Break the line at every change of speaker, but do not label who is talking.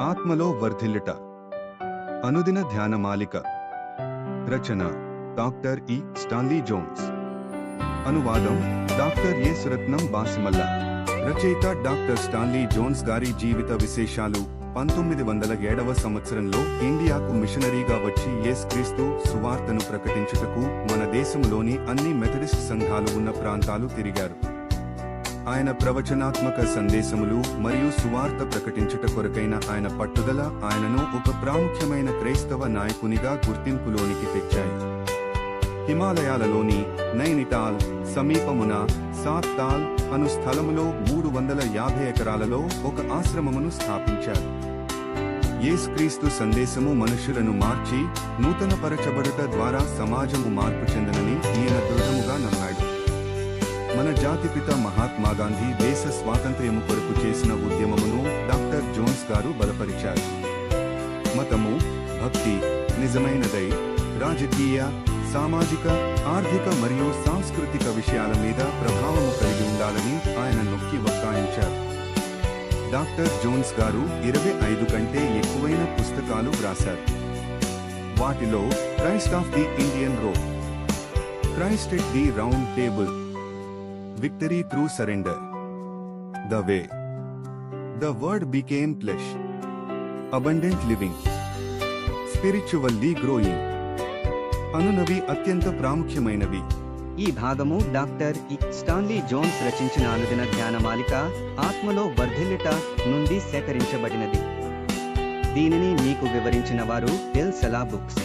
ఆత్మలో వర్ధిల్లుట. అనుదిన ధ్యానమాలిక. రచన డాక్టర్ ఇ. Stanley Jones. అనువాదం డాక్టర్ ఎ. సురత్నం బాసిమల్ల. రచయిత డాక్టర్ స్టాన్లీ జోన్స్ గారి జీవిత విశేషాలు. 1907వ సంవత్సరంలో ఇండియాకు మిషనరీగా వచ్చి యేసుక్రీస్తు సువార్తను ప్రకటించుటకు మన దేశంలోని అన్ని మెథడిస్ట్ సంఘాలు ఉన్న ప్రాంతాలు తిరిగారు. ఆయన ప్రవచనాత్మక సందేశములు మరియు సువార్త ప్రకటించుట కొరకైన ఆయన పట్టుదల ఆయనను ఒక ప్రాముఖ్యమైన క్రైస్తవ నాయకునిగా గుర్తింపులోనికి తెచ్చాయి. హిమాలయాలలోని నైనిటాల్ సమీపమున సాత్తాల్ అను స్థలములో 350 ఎకరాలలో ఒక ఆశ్రమమును స్థాపించారు. యేసుక్రీస్తు సందేశము మనుషులను మార్చి నూతనపరచబడుట ద్వారా సమాజము మార్పు చెందనని ఈయన దృఢముగా నమ్మాడు. మన జాతిపిత మహాత్మాగాంధీ దేశ స్వాతంత్ర్యము కొరకు చేసిన ఉద్యమమును డాక్టర్ జోన్స్ గారు బలపరిచారు. మతము, భక్తి, నిజమైనదై రాజకీయ, సామాజిక, ఆర్థిక మరియు సాంస్కృతిక విషయాల మీద ప్రభావము కలిగి ఉండాలని ఆయన నొక్కి వక్కాయించారు. డాక్టర్ జోన్స్ గారు 25 కంటే ఎక్కువైన పుస్తకాలు వ్రాశారు. వాటిలో Christ of the Indian road, Christ at the round table, victory through surrender, the way, the word became flesh, abundant living, spiritually growing అనునవి అత్యంత ప్రాముఖ్యమైనవి.
ఈ భాగము డాక్టర్ ఇ. స్టాన్లీ జోన్స్ రచించిన అనుదిన ధ్యానమాలిక ఆత్మలో వర్ధిల్లుట నుండి సేకరించబడినది. దీనిని మీకు వివరించిన వారు ఎల్. సలా బుక్స్.